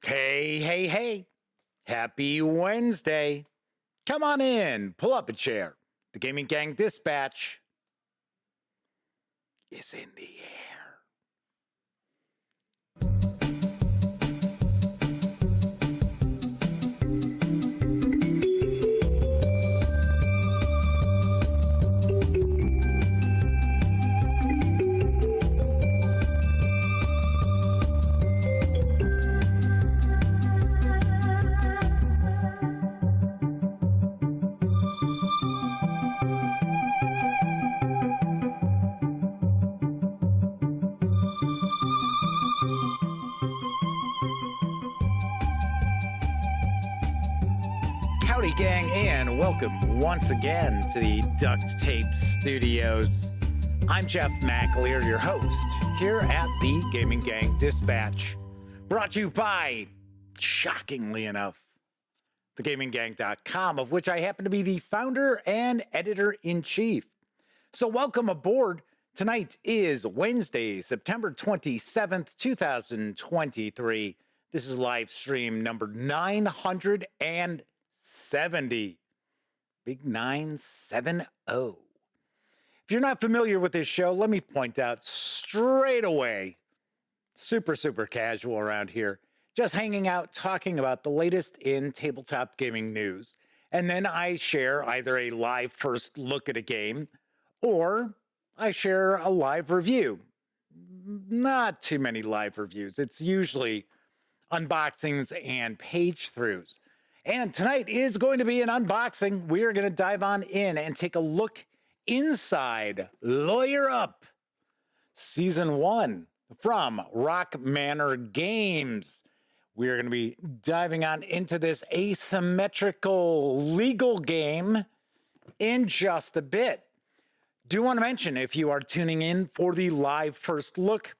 Hey, hey, hey. Happy Wednesday. Come on in, pull up a chair. The Gaming Gang Dispatch is in the air. Howdy, gang, and welcome once again to the Duct Tape Studios. I'm Jeff McAleer, your host, here at the Gaming Gang Dispatch. Brought to you by, shockingly enough, thegaminggang.com, of which I happen to be the founder and editor-in-chief. So welcome aboard. Tonight is Wednesday, September 27th, 2023. This is live stream number 970. Big 970. If you're not familiar with this show, let me point out straight away, super casual around here, just hanging out, talking about the latest in tabletop gaming news. And then I share either a live first look at a game or I share a live review. Not too many live reviews. It's usually unboxings and page throughs. And tonight is going to be an unboxing. We are going to dive on in and take a look inside Lawyer Up Season 1 from Rock Manor Games. We are going to be diving on into this asymmetrical legal game in just a bit. Do want to mention, if you are tuning in for the live first look,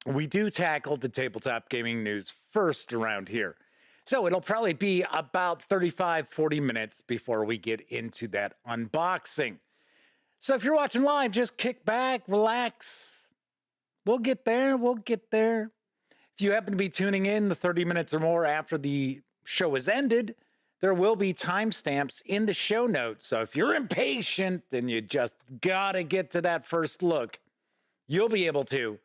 we do tackle the tabletop gaming news first around here. So it'll probably be about 35-40 minutes before we get into that unboxing. So if you're watching live, just kick back, relax. We'll get there. If you happen to be tuning in the 30 minutes or more after the show is ended, there will be timestamps in the show notes. So if you're impatient and you just gotta get to that first look, you'll be able to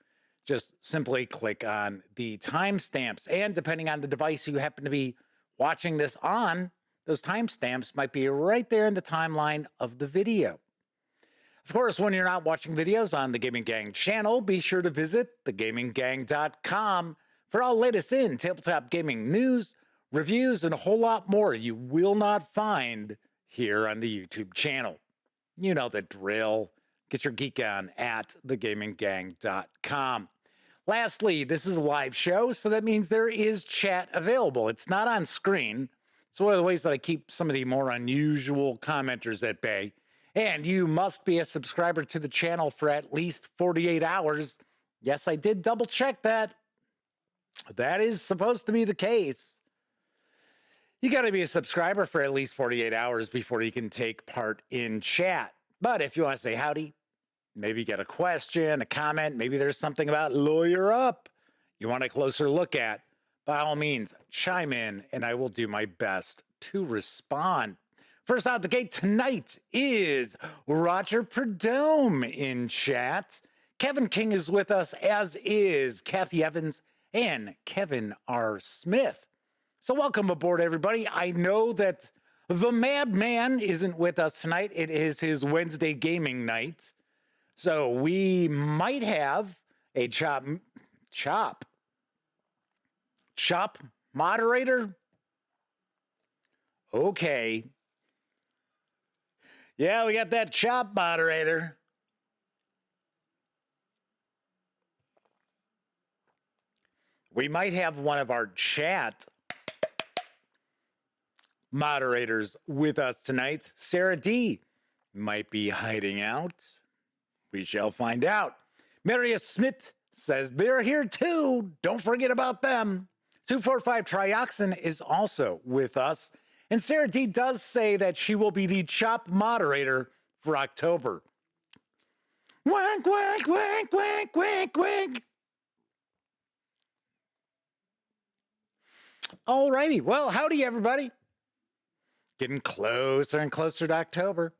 just simply click on the timestamps. And depending on the device you happen to be watching this on, those timestamps might be right there in the timeline of the video. Of course, when you're not watching videos on the Gaming Gang channel, be sure to visit thegaminggang.com for all latest in tabletop gaming news, reviews, and a whole lot more you will not find here on the YouTube channel. You know the drill. Get your geek on at thegaminggang.com. Lastly, this is a live show, so that means there is chat available. It's not on screen. It's one of the ways that I keep some of the more unusual commenters at bay. And you must be a subscriber to the channel for at least 48 hours. Yes, I did double check that. That is supposed to be the case. You got to be a subscriber for at least 48 hours before you can take part in chat. But if you want to say howdy, maybe get a question, a comment, maybe there's something about Lawyer Up you want a closer look at, by all means, chime in and I will do my best to respond. First out the gate tonight is Roger Perdome in chat. Kevin King is with us, as is Kathy Evans and Kevin R. Smith. So welcome aboard, everybody. I know that the Madman isn't with us tonight. It is his Wednesday gaming night. So we might have a chop moderator. Okay. Yeah, we got that chop moderator. We might have one of our chat moderators with us tonight. Sarah D might be hiding out. We shall find out. Marius Smith says they're here too. Don't forget about them. 245 Trioxin is also with us. And Sarah D does say that she will be the chop moderator for October. Wank, wank, wank, wank, wank, wank. Alrighty, well, howdy everybody. Getting closer and closer to October.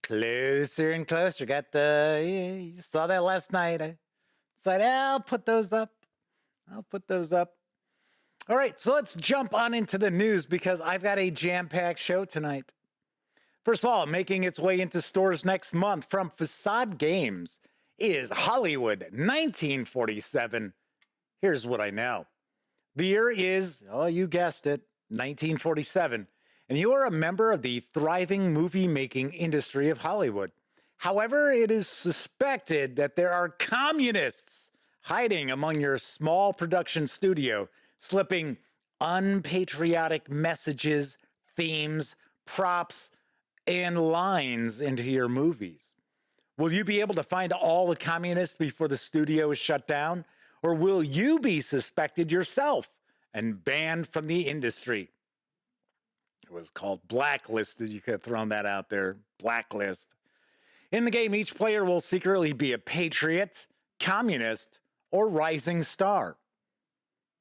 Closer and closer. Got you saw that last night. I decided, I'll put those up. All right, so let's jump on into the news because I've got a jam-packed show tonight. First of all, making its way into stores next month from Facade Games is Hollywood 1947. Here's what I know. The year is, oh, you guessed it, 1947, and you are a member of the thriving movie-making industry of Hollywood. However, it is suspected that there are communists hiding among your small production studio, slipping unpatriotic messages, themes, props, and lines into your movies. Will you be able to find all the communists before the studio is shut down? Or will you be suspected yourself and banned from the industry? It was called Blacklisted. You could have thrown that out there. Blacklist. In the game, each player will secretly be a patriot, communist, or rising star.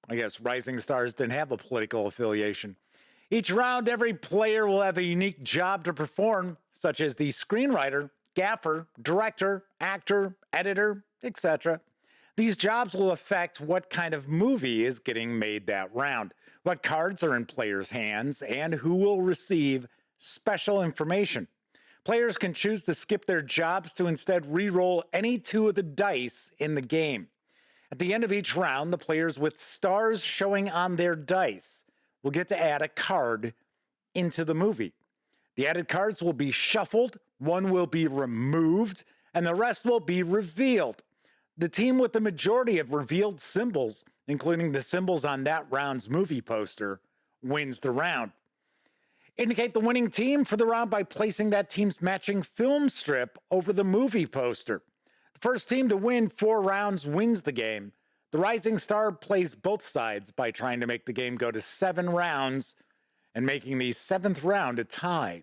I guess rising stars didn't have a political affiliation. Each round, every player will have a unique job to perform, such as the screenwriter, gaffer, director, actor, editor, etc. These jobs will affect what kind of movie is getting made that round, what cards are in players' hands, and who will receive special information. Players can choose to skip their jobs to instead re-roll any two of the dice in the game. At the end of each round, the players with stars showing on their dice will get to add a card into the movie. The added cards will be shuffled, one will be removed, and the rest will be revealed. The team with the majority of revealed symbols, including the symbols on that round's movie poster, wins the round. Indicate the winning team for the round by placing that team's matching film strip over the movie poster. The first team to win 4 rounds wins the game. The rising star plays both sides by trying to make the game go to 7 rounds and making the 7th round a tie.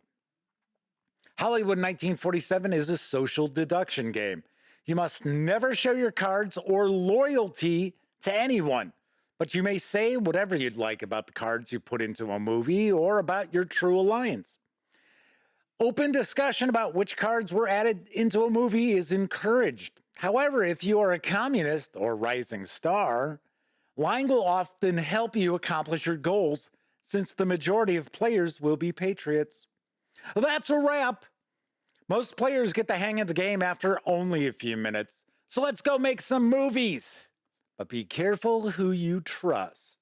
Hollywood 1947 is a social deduction game. You must never show your cards or loyalty to anyone, but you may say whatever you'd like about the cards you put into a movie or about your true alliance. Open discussion about which cards were added into a movie is encouraged. However, if you are a communist or rising star, lying will often help you accomplish your goals since the majority of players will be patriots. That's a wrap. Most players get the hang of the game after only a few minutes, so let's go make some movies. But be careful who you trust.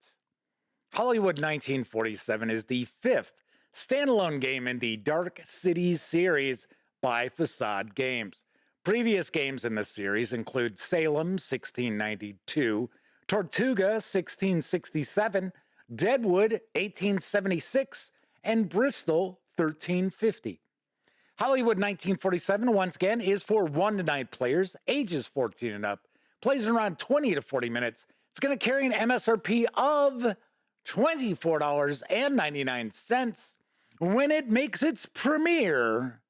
Hollywood 1947 is the 5th standalone game in the Dark Cities series by Facade Games. Previous games in the series include Salem 1692, Tortuga 1667, Deadwood 1876, and Bristol 1350. Hollywood 1947, once again, is for 1 to 9 players, ages 14 and up, plays in around 20 to 40 minutes. It's going to carry an MSRP of $24.99 when it makes its premiere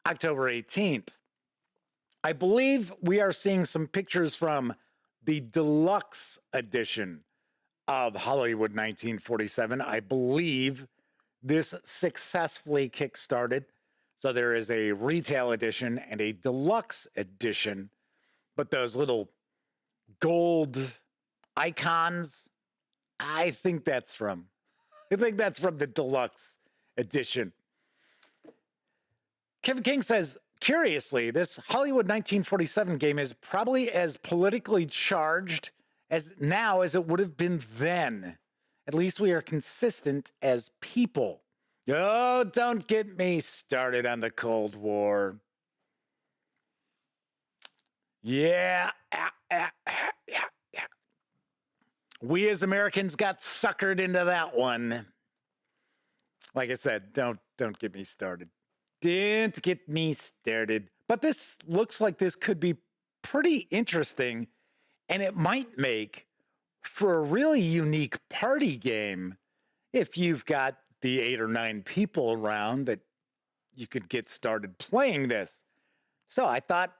October 18th. I believe we are seeing some pictures from the deluxe edition of Hollywood 1947. I believe this successfully kickstarted. So there is a retail edition and a deluxe edition, but those little gold icons, I think that's from the deluxe edition. Kevin King says, curiously, this Hollywood 1947 game is probably as politically charged as now as it would have been then. At least we are consistent as people. Oh, don't get me started on the Cold War. Yeah. We as Americans got suckered into that one. Like I said, don't get me started. Don't get me started. But this looks like this could be pretty interesting, and it might make for a really unique party game if you've got the 8 or 9 people around that you could get started playing this. So I thought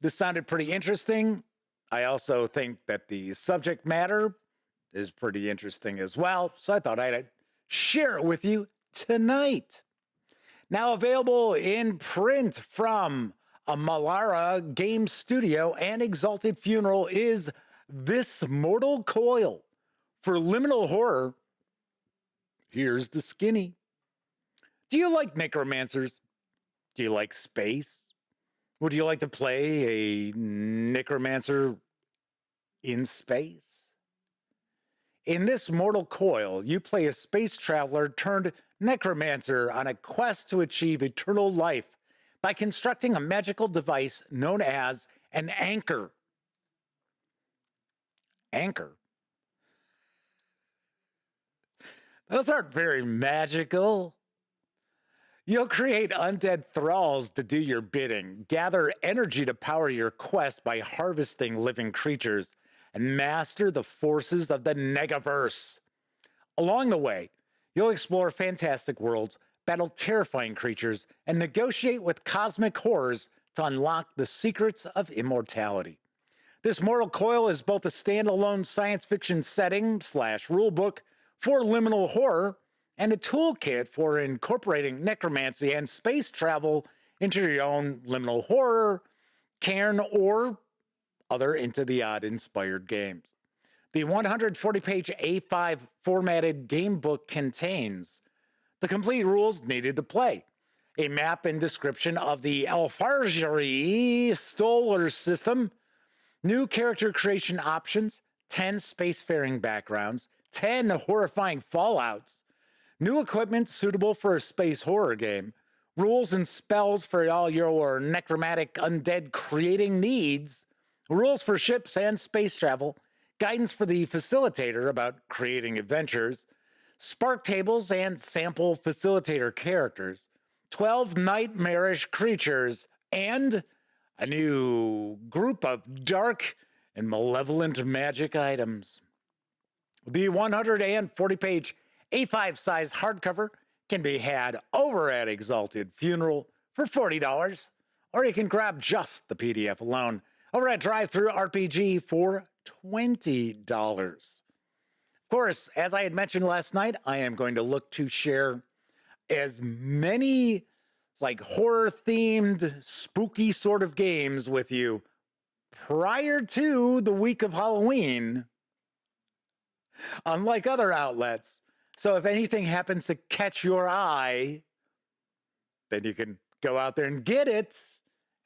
this sounded pretty interesting. I also think that the subject matter is pretty interesting as well, so I thought I'd share it with you tonight. Now available in print from Amalara Game Studio and Exalted Funeral is This Mortal Coil. For liminal horror, here's the skinny. Do you like necromancers? Do you like space? Would you like to play a necromancer in space? In This Mortal Coil, you play a space traveler turned necromancer on a quest to achieve eternal life by constructing a magical device known as an anchor. Anchor? Those aren't very magical. You'll create undead thralls to do your bidding, gather energy to power your quest by harvesting living creatures, and master the forces of the Negaverse. Along the way, you'll explore fantastic worlds, battle terrifying creatures, and negotiate with cosmic horrors to unlock the secrets of immortality. This Mortal Coil is both a standalone science fiction setting / rulebook for liminal horror and a toolkit for incorporating necromancy and space travel into your own liminal horror, cairn, or other Into the Odd inspired games. The 140-page A5 formatted game book contains the complete rules needed to play, a map and description of the Alfargerie solar system, new character creation options, 10 spacefaring backgrounds, 10 horrifying fallouts, new equipment suitable for a space horror game, rules and spells for all your necromantic undead creating needs, rules for ships and space travel, guidance for the facilitator about creating adventures, spark tables and sample facilitator characters, 12 nightmarish creatures, and a new group of dark and malevolent magic items. The 140-page A5 size hardcover can be had over at Exalted Funeral for $40, or you can grab just the PDF alone over at Drive-Thru RPG for $20. Of course, as I had mentioned last night, I am going to look to share as many like horror-themed, spooky sort of games with you prior to the week of Halloween, unlike other outlets. So if anything happens to catch your eye, then you can go out there and get it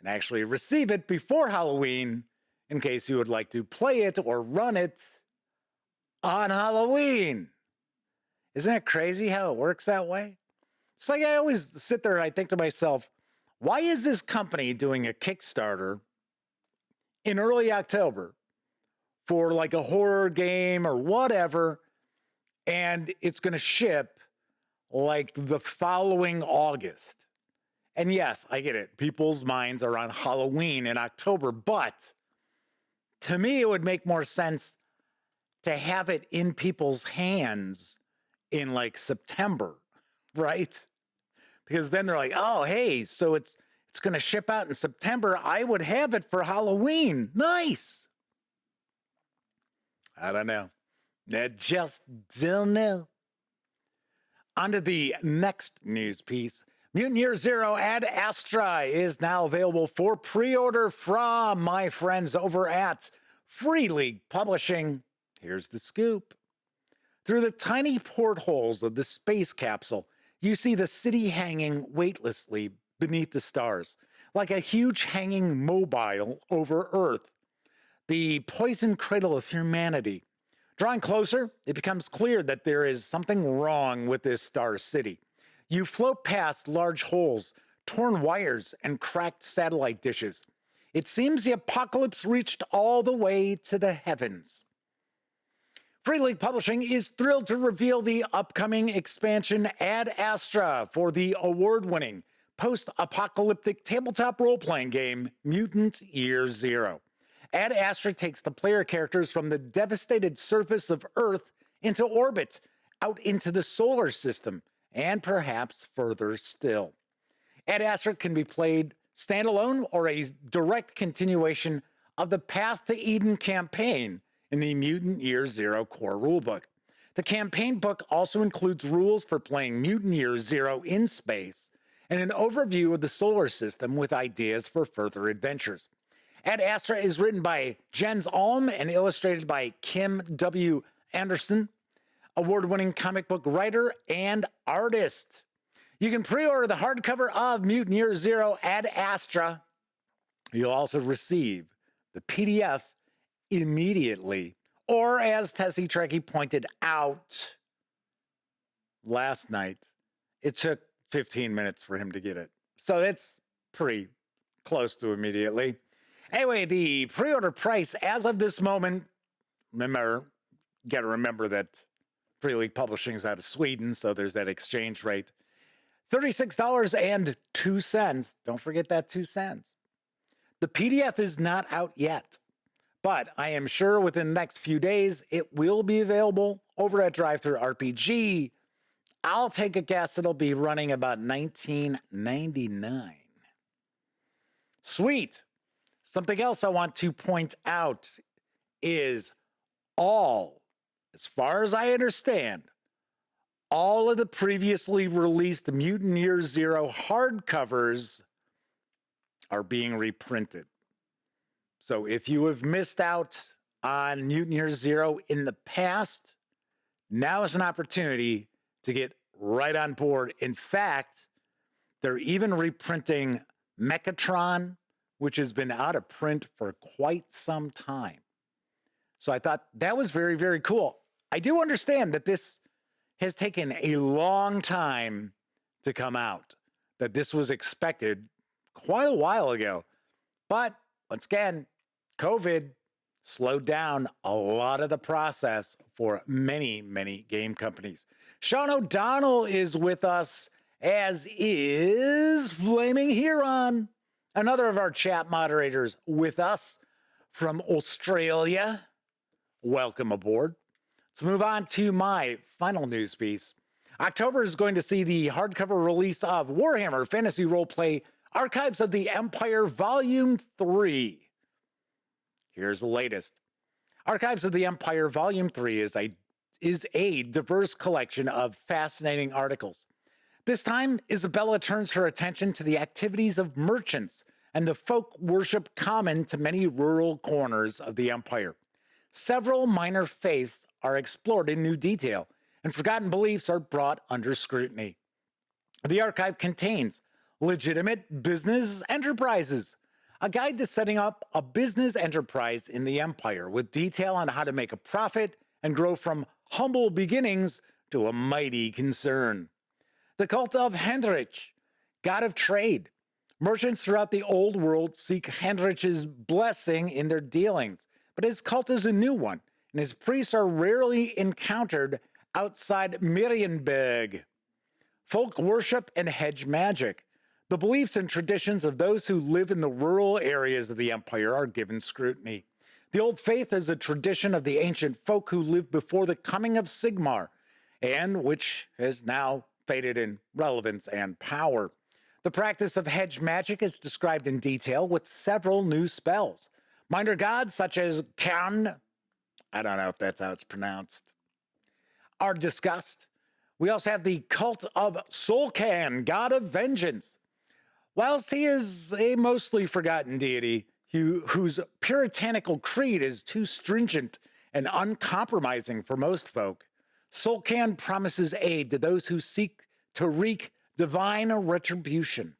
and actually receive it before Halloween in case you would like to play it or run it on Halloween. Isn't it crazy how it works that way? It's like I always sit there and I think to myself, why is this company doing a Kickstarter in early October for like a horror game or whatever, and it's going to ship like the following August? And yes, I get it. People's minds are on Halloween in October, but to me, it would make more sense to have it in people's hands in like September, right? Because then they're like, oh, hey, so it's going to ship out in September. I would have it for Halloween. Nice. I don't know. I just don't know. On to the next news piece. Mutant Year Zero Ad Astra is now available for pre-order from my friends over at Free League Publishing. Here's the scoop. Through the tiny portholes of the space capsule, you see the city hanging weightlessly beneath the stars, like a huge hanging mobile over Earth, the poison cradle of humanity. Drawing closer, it becomes clear that there is something wrong with this star city. You float past large holes, torn wires, and cracked satellite dishes. It seems the apocalypse reached all the way to the heavens. Free League Publishing is thrilled to reveal the upcoming expansion Ad Astra for the award-winning post-apocalyptic tabletop role-playing game Mutant Year Zero. Ad Astra takes the player characters from the devastated surface of Earth into orbit, out into the solar system, and perhaps further still. Ad Astra can be played standalone or a direct continuation of the Path to Eden campaign in the Mutant Year Zero core rulebook. The campaign book also includes rules for playing Mutant Year Zero in space and an overview of the solar system with ideas for further adventures. Ad Astra is written by Jens Alm and illustrated by Kim W. Anderson, award-winning comic book writer and artist. You can pre-order the hardcover of Mutant Year Zero Ad Astra. You'll also receive the PDF immediately. Or, as Tessie Trekkie pointed out last night, it took 15 minutes for him to get it. So it's pretty close to immediately. Anyway, the pre-order price as of this moment, got to remember that Free League Publishing is out of Sweden, so there's that exchange rate. $36.02. Don't forget that 2 cents. The PDF is not out yet, but I am sure within the next few days it will be available over at Drive-Thru RPG. I'll take a guess it'll be running about $19.99. Sweet. Something else I want to point out is as far as I understand, all of the previously released Mutant Year Zero hardcovers are being reprinted. So if you have missed out on Mutant Year Zero in the past, now is an opportunity to get right on board. In fact, they're even reprinting Mechatron, which has been out of print for quite some time. So I thought that was very, very cool. I do understand that this has taken a long time to come out, that this was expected quite a while ago. But once again, COVID slowed down a lot of the process for many, many game companies. Sean O'Donnell is with us, as is Flaming Huron, another of our chat moderators with us from Australia. Welcome aboard. Let's move on to my final news piece. October is going to see the hardcover release of Warhammer Fantasy Roleplay Archives of the Empire Volume 3. Here's the latest. Archives of the Empire Volume 3 is a diverse collection of fascinating articles. This time, Isabella turns her attention to the activities of merchants and the folk worship common to many rural corners of the Empire. Several minor faiths are explored in new detail, and forgotten beliefs are brought under scrutiny. The archive contains legitimate business enterprises, a guide to setting up a business enterprise in the Empire with detail on how to make a profit and grow from humble beginnings to a mighty concern. The cult of Hendrich, god of trade. Merchants throughout the old world seek Hendrich's blessing in their dealings, but his cult is a new one, and his priests are rarely encountered outside Mirienberg. Folk worship and hedge magic. The beliefs and traditions of those who live in the rural areas of the Empire are given scrutiny. The Old Faith is a tradition of the ancient folk who lived before the coming of Sigmar, and which has now faded in relevance and power. The practice of hedge magic is described in detail with several new spells. Minor gods such as Khan, I don't know if that's how it's pronounced, are discussed. We also have the cult of Solkan, god of vengeance. Whilst he is a mostly forgotten deity whose puritanical creed is too stringent and uncompromising for most folk, Solkan promises aid to those who seek to wreak divine retribution.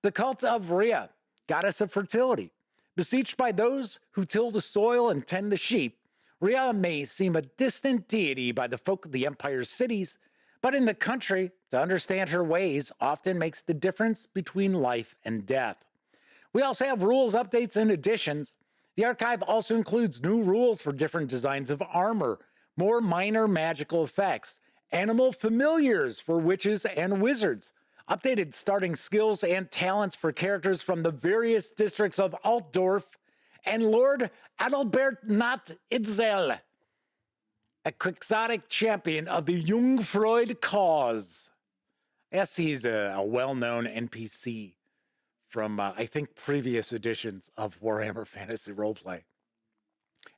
The cult of Rhea, goddess of fertility. Beseeched by those who till the soil and tend the sheep, Rhea may seem a distant deity by the folk of the Empire's cities, but in the country, to understand her ways often makes the difference between life and death. We also have rules, updates, and additions. The archive also includes new rules for different designs of armor, more minor magical effects, animal familiars for witches and wizards, updated starting skills and talents for characters from the various districts of Altdorf, and Lord Adalbert Not Itzel, a quixotic champion of the Jungfreud cause. Yes, he's a well-known NPC from, I think, previous editions of Warhammer Fantasy Roleplay.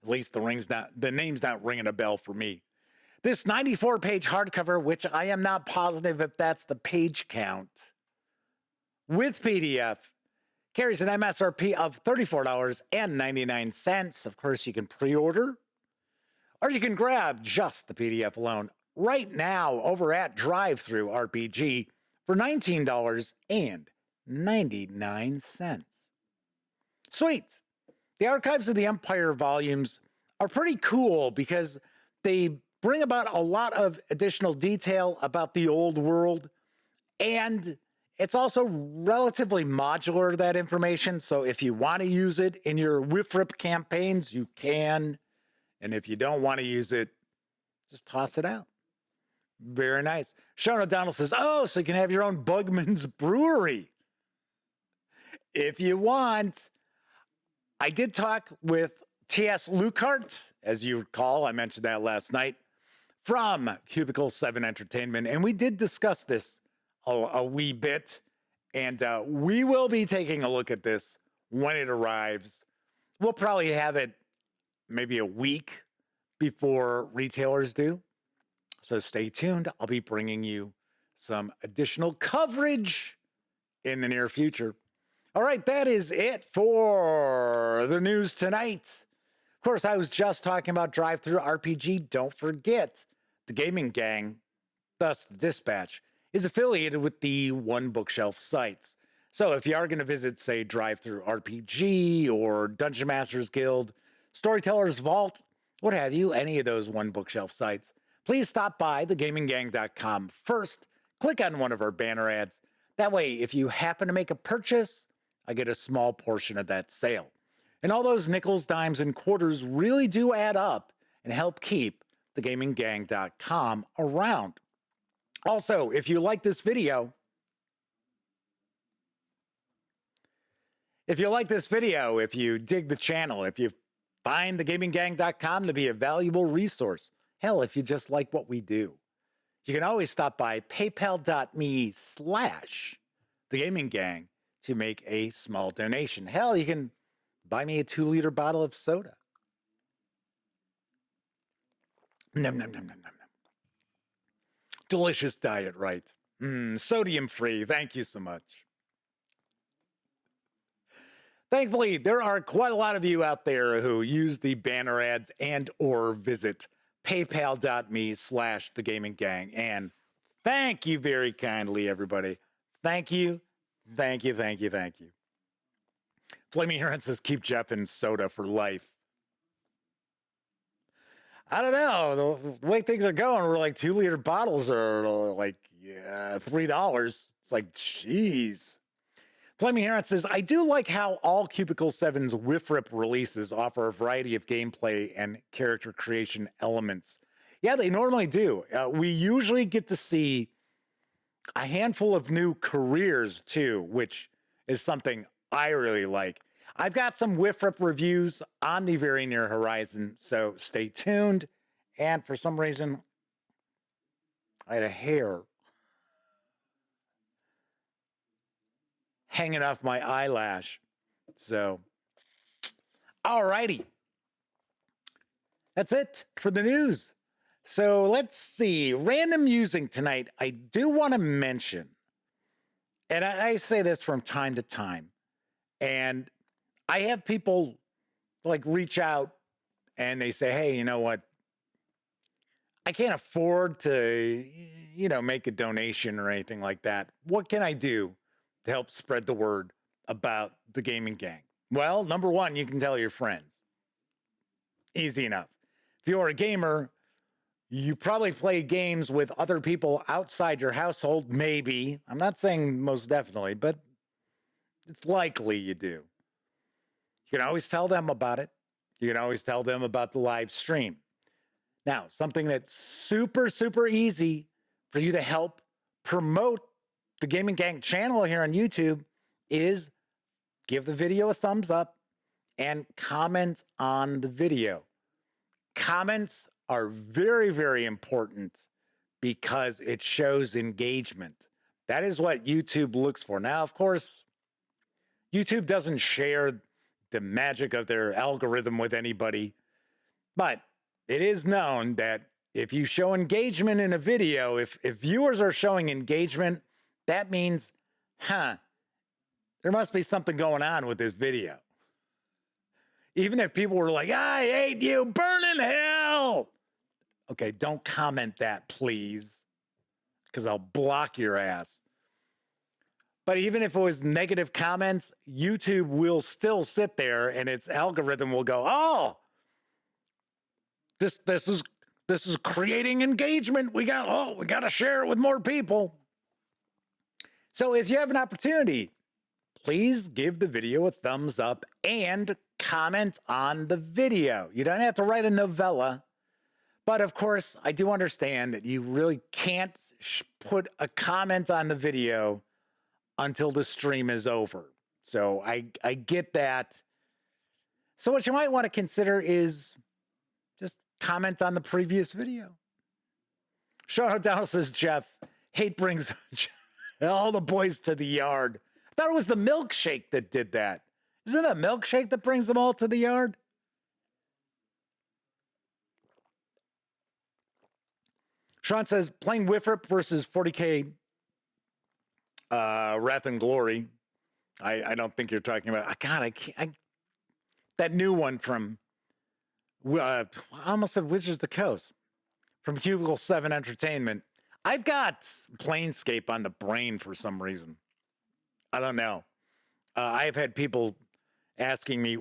At least the name's not ringing a bell for me. This 94-page hardcover, which I am not positive if that's the page count, with PDF, carries an MSRP of $34.99. Of course, you can pre-order, or you can grab just the PDF alone right now over at Drive-Thru RPG for $19.99. Sweet. The Archives of the Empire volumes are pretty cool because they bring about a lot of additional detail about the old world, and it's also relatively modular, that information. So if you want to use it in your WIFRIP campaigns, you can. And if you don't want to use it, just toss it out. Very nice. Sean O'Donnell says, oh, so you can have your own Bugman's Brewery. If you want. I did talk with T.S. Lucart, as you recall. I mentioned that last night, from Cubicle 7 Entertainment. And we did discuss this a wee bit. And we will be taking a look at this when it arrives. We'll probably have it maybe a week before retailers do. So stay tuned. I'll be bringing you some additional coverage in the near future. All right, that is it for the news tonight. Of course, I was just talking about Drive-Thru RPG. Don't forget, the Gaming Gang, thus the Dispatch, is affiliated with the One Bookshelf sites. So if you are going to visit, say, Drive-Thru RPG or Dungeon Masters Guild, Storyteller's Vault, what have you, any of those One Bookshelf sites, please stop by thegaminggang.com first. Click on one of our banner ads. That way, if you happen to make a purchase, I get a small portion of that sale. And all those nickels, dimes, and quarters really do add up and help keep thegaminggang.com around. Also, if you like this video, if you dig the channel, if you find thegaminggang.com to be a valuable resource, hell, if you just like what we do, you can always stop by paypal.me/thegaminggang to make a small donation. Hell, you can buy me a 2-liter bottle of soda. Nom, nom, nom, nom, nom, nom. Delicious diet, right? Sodium free. Thank you so much. Thankfully, there are quite a lot of you out there who use the banner ads and or visit paypal.me/thegaminggang. And thank you very kindly, everybody. Thank you. Thank you, thank you, thank you. Flaming Heron says, keep Jeff in soda for life. I don't know. The way things are going, we're like 2-liter bottles are like $3. It's like, jeez. Flaming Heron says, I do like how all Cubicle 7's WIFRIP releases offer a variety of gameplay and character creation elements. Yeah, they normally do. We usually get to see a handful of new careers, too, which is something I really like. I've got some WIFRIP reviews on the very near horizon, so stay tuned. And for some reason, I had a hair hanging off my eyelash. So, all righty. That's it for the news. So let's see. Random musing tonight. I do want to mention, and I say this from time to time, and I have people like reach out and they say, hey, you know what? I can't afford to, make a donation or anything like that. What can I do to help spread the word about the Gaming Gang? Well, number one, you can tell your friends. Easy enough. If you're a gamer, you probably play games with other people outside your household, maybe. I'm not saying most definitely, but it's likely you do. You can always tell them about it. You can always tell them about the live stream. Now, something that's super, super easy for you to help promote the Gaming Gang channel here on YouTube is give the video a thumbs up and comment on the video. Comments are very, very important because it shows engagement. That is what YouTube looks for. Now, of course, YouTube doesn't share the magic of their algorithm with anybody. But it is known that if you show engagement in a video, if viewers are showing engagement, that means, there must be something going on with this video. Even if people were like, I hate you, burn in hell. Okay, don't comment that, please, because I'll block your ass. But even if it was negative comments, YouTube will still sit there and its algorithm will go, oh, this is creating engagement. We got to share it with more people. So if you have an opportunity, please give the video a thumbs up and comment on the video. You don't have to write a novella. But of course, I do understand that you really can't put a comment on the video until the stream is over. So I get that. So what you might want to consider is just comment on the previous video. Sean O'Donnell says, Jeff, hate brings all the boys to the yard. I thought it was the milkshake that did that. Isn't it a milkshake that brings them all to the yard? Sean says, playing Wifrip versus 40K Wrath and Glory. I don't think you're talking about. God, I can't. That new one from, I almost said Wizards of the Coast, from Cubicle 7 Entertainment. I've got Planescape on the brain for some reason. I don't know. I've had people asking me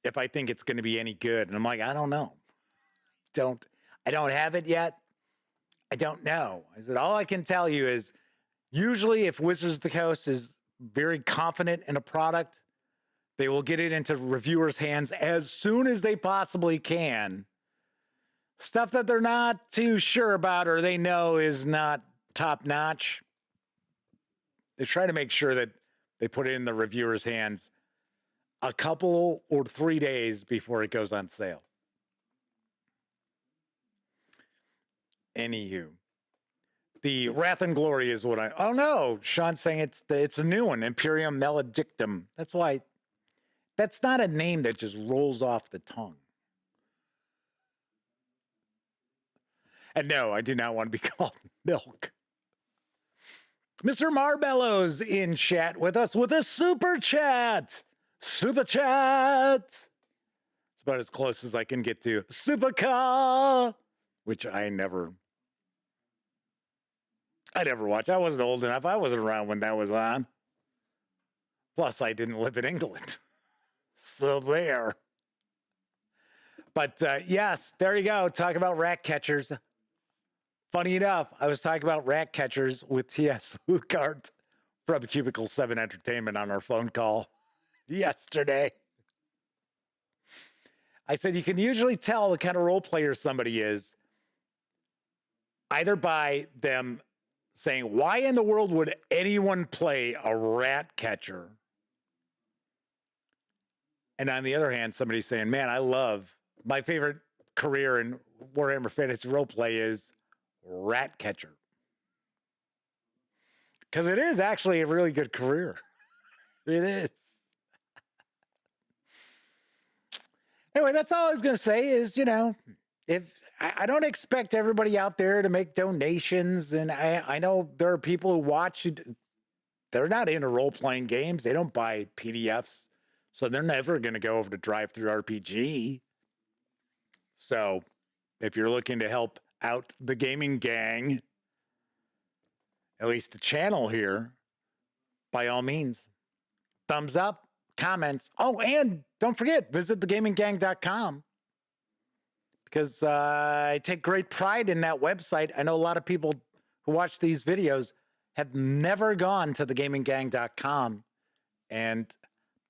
if I think it's going to be any good. And I'm like, I don't know. I don't have it yet. I don't know. I said, all I can tell you is usually if Wizards of the Coast is very confident in a product, they will get it into reviewers' hands as soon as they possibly can. Stuff that they're not too sure about or they know is not top notch, they try to make sure that they put it in the reviewers' hands a couple or 3 days before it goes on sale. Anywho, the Wrath and Glory is what oh no, Sean's saying it's a new one, Imperium Maledictum. That's why, that's not a name that just rolls off the tongue. And no, I do not want to be called Milk. Mr. Marbello's in chat with us with a super chat. Super chat. It's about as close as I can get to super car, which I never watched. I wasn't old enough. I wasn't around when that was on. Plus, I didn't live in England. So there. But yes, there you go. Talk about rat catchers. Funny enough, I was talking about rat catchers with T.S. Lucart from Cubicle 7 Entertainment on our phone call yesterday. I said you can usually tell the kind of role player somebody is either by them saying, why in the world would anyone play a rat catcher? And on the other hand, somebody saying, man, I love my favorite career in Warhammer Fantasy Roleplay is rat catcher. Because it is actually a really good career. It is. Anyway, that's all I was going to say is, if I don't expect everybody out there to make donations. And I know there are people who watch, they're not into role-playing games. They don't buy PDFs. So they're never going to go over to Drive-Thru RPG. So if you're looking to help out the gaming gang, at least the channel here, by all means, thumbs up, comments. Oh, and don't forget, visit thegaminggang.com because I take great pride in that website. I know a lot of people who watch these videos have never gone to thegaminggang.com. And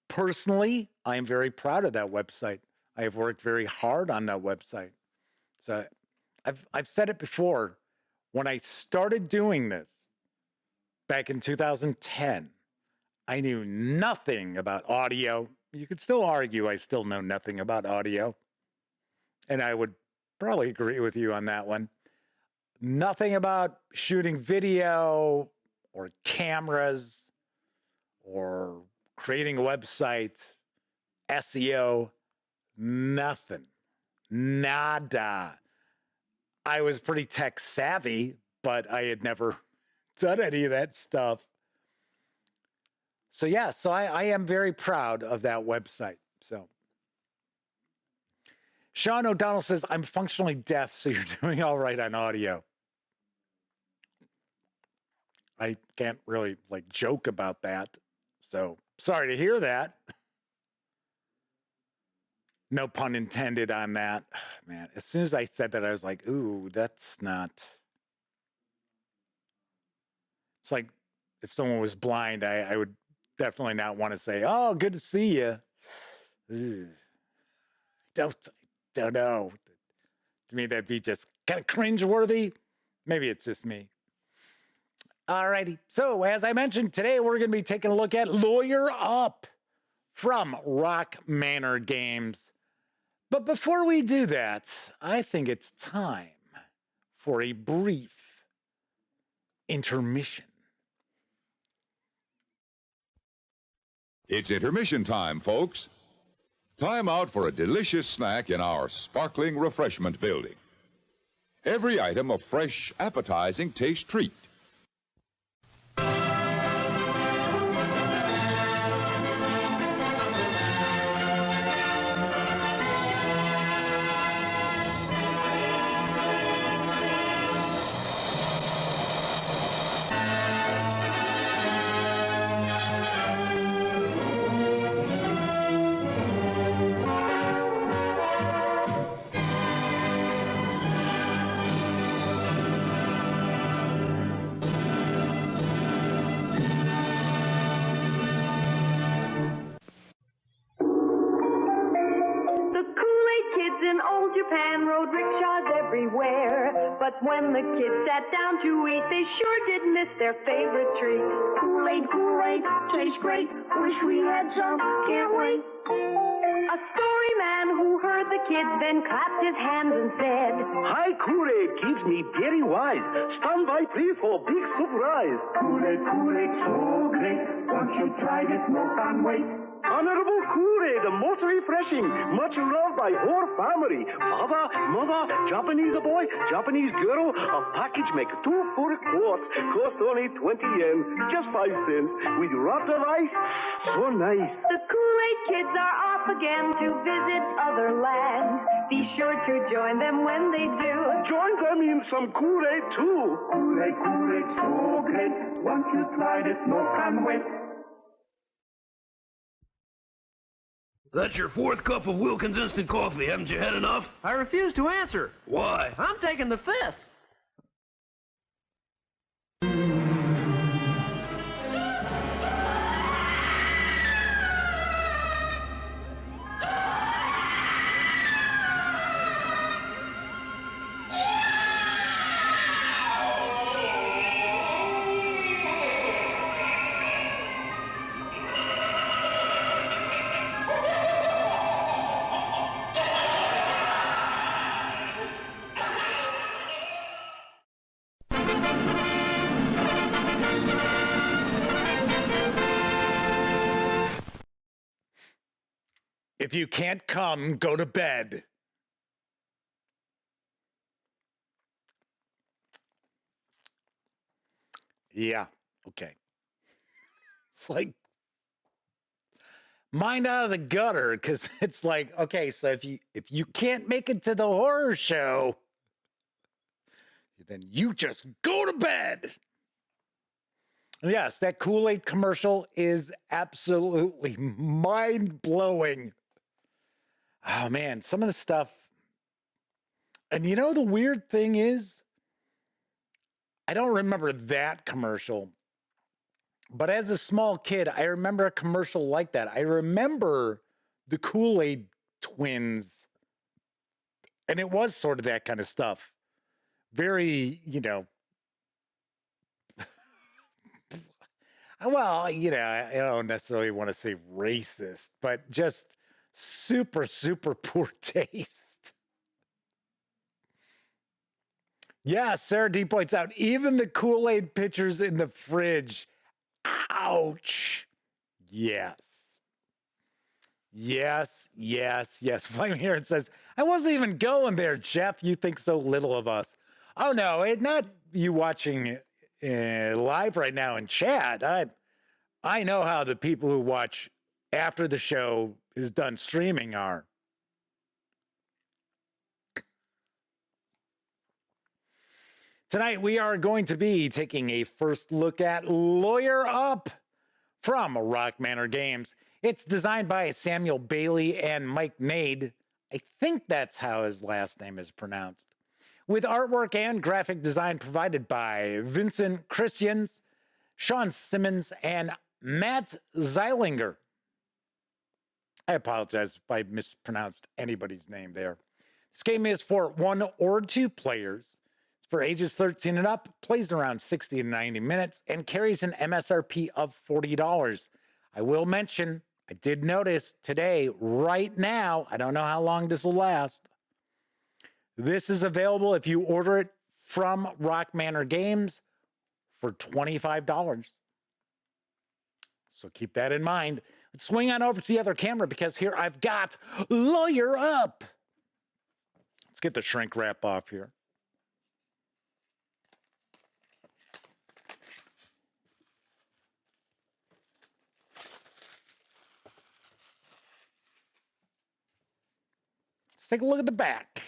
personally, I am very proud of that website. I have worked very hard on that website. So I've said it before. When I started doing this back in 2010, I knew nothing about audio. You could still argue I still know nothing about audio. And I would probably agree with you on that one. Nothing about shooting video or cameras or creating a website, SEO, nothing. Nada. I was pretty tech savvy, but I had never done any of that stuff. So yeah, so I am very proud of that website. So Sean O'Donnell says, I'm functionally deaf, so you're doing all right on audio. I can't really like joke about that. So sorry to hear that. No pun intended on that. Man, as soon as I said that, I was like, ooh, that's not. It's like if someone was blind, I would definitely not want to say, oh, good to see you. Don't know. To me, that'd be just kind of cringeworthy. Maybe it's just me. Alrighty. So, as I mentioned, today we're going to be taking a look at Lawyer Up from Rock Manor Games. But before we do that, I think it's time for a brief intermission. It's intermission time, folks. Time out for a delicious snack in our sparkling refreshment building. Every item a fresh, appetizing taste treat. But when the kids sat down to eat, they sure did miss their favorite treat. Kool-Aid, Kool-Aid, tastes great. Wish we had some, can't wait. A story man who heard the kids then clapped his hands and said, Hi, Kool-Aid keeps me very wise. Stand by, please, for big surprise. Kool-Aid, Kool-Aid, so great. Once you tried it, no can wait. Honorable Kool-Aid, most refreshing, much loved by whole family. Father, mother, Japanese boy, Japanese girl, a package make 2 full quarts, cost only 20 yen, just 5 cents, with lots of ice, so nice. The Kool-Aid kids are off again to visit other lands. Be sure to join them when they do. Join them in some Kool-Aid too. Kool-Aid, Kool-Aid, so great. Once you tried it, no can wait. That's your 4th cup of Wilkins instant coffee. Haven't you had enough? I refuse to answer. Why? I'm taking the 5th. If you can't come, go to bed. Yeah, okay. It's like mind out of the gutter, because it's like, okay, so if you can't make it to the horror show, then you just go to bed. Yes, that Kool-Aid commercial is absolutely mind-blowing. Oh, man, some of the stuff. And you know, the weird thing is, I don't remember that commercial. But as a small kid, I remember a commercial like that. I remember the Kool-Aid twins. And it was sort of that kind of stuff. Very, you know. Well, you know, I don't necessarily want to say racist, but just super, super poor taste. Yeah, Sarah D points out, even the Kool-Aid pitchers in the fridge. Ouch. Yes. Yes, yes, yes. Flame here, it says, I wasn't even going there, Jeff. You think so little of us. Oh, no, not you watching live right now in chat. I know how the people who watch after the show is done streaming are. Tonight, we are going to be taking a first look at Lawyer Up from Rock Manor Games. It's designed by Samuel Bailey and Mike Nade. I think that's how his last name is pronounced. With artwork and graphic design provided by Vincent Christians, Sean Simmons, and Matt Zeilinger. I apologize if I mispronounced anybody's name there. This game is for 1 or 2 players. It's for ages 13 and up, plays in around 60 to 90 minutes, and carries an MSRP of $40. I will mention, I did notice today, right now, I don't know how long this will last. This is available if you order it from Rock Manor Games for $25. So keep that in mind. Let's swing on over to the other camera because here I've got Lawyer Up. Let's get the shrink wrap off here. Let's take a look at the back.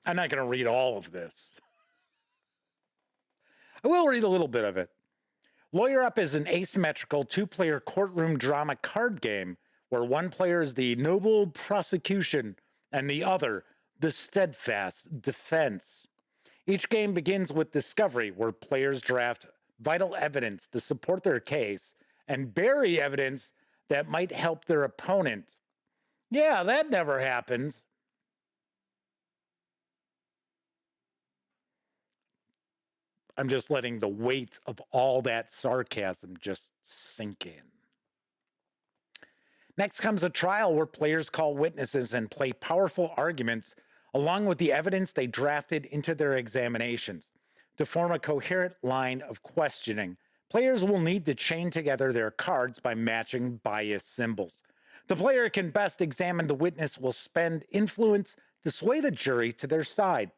I'm not going to read all of this. I will read a little bit of it. Lawyer Up is an asymmetrical 2-player courtroom drama card game where one player is the noble prosecution and the other the steadfast defense. Each game begins with discovery, where players draft vital evidence to support their case and bury evidence that might help their opponent. Yeah, that never happens. I'm just letting the weight of all that sarcasm just sink in. Next comes a trial where players call witnesses and play powerful arguments along with the evidence they drafted into their examinations. To form a coherent line of questioning, players will need to chain together their cards by matching bias symbols. The player can best examine the witness will spend influence to sway the jury to their side.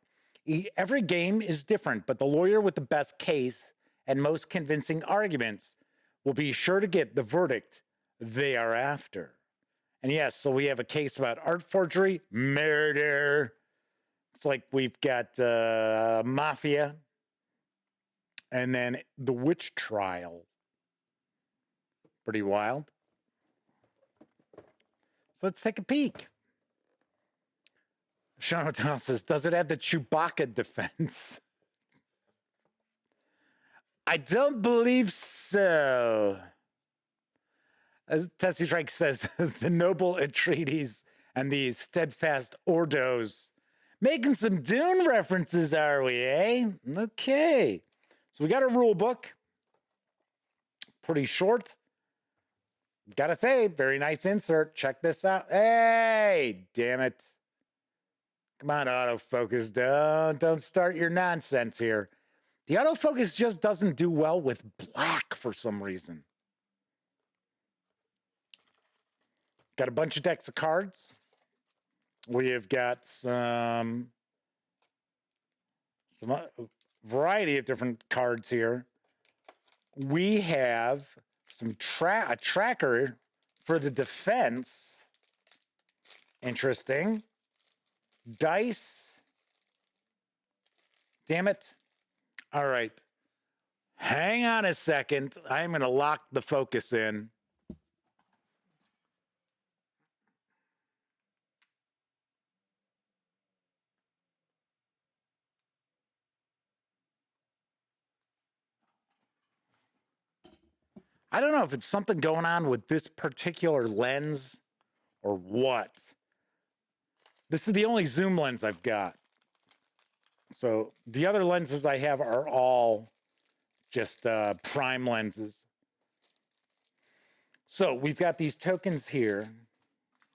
Every game is different, but the lawyer with the best case and most convincing arguments will be sure to get the verdict they are after. And yes, so we have a case about art forgery, murder. It's like we've got mafia, and then the witch trial. Pretty wild. So let's take a peek. Sean O'Donnell says, does it have the Chewbacca defense? I don't believe so. As Tessie Shrike says, the noble entreaties and the steadfast ordos. Making some Dune references, are we, eh? Okay. So we got a rule book. Pretty short. Gotta say, very nice insert. Check this out. Hey, damn it. Come on, autofocus. Don't start your nonsense here. The autofocus just doesn't do well with black for some reason. Got a bunch of decks of cards. We have got some variety of different cards here. We have some a tracker for the defense. Interesting. Dice. Damn it. All right. Hang on a second. I'm going to lock the focus in. I don't know if it's something going on with this particular lens or what. This is the only zoom lens I've got. So the other lenses I have are all just prime lenses. So we've got these tokens here.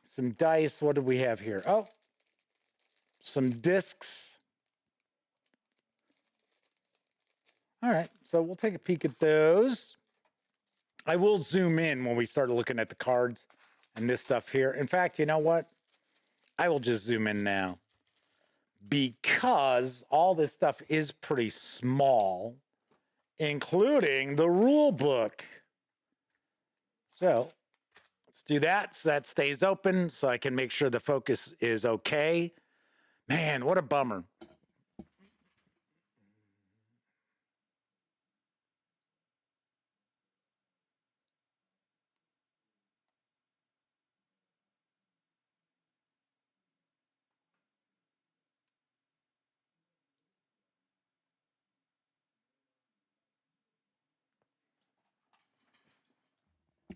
Some dice. What do we have here? Oh, some discs. All right. So we'll take a peek at those. I will zoom in when we start looking at the cards and this stuff here. In fact, you know what? I will just zoom in now because all this stuff is pretty small, including the rule book. So let's do that so that stays open so I can make sure the focus is okay. Man, what a bummer.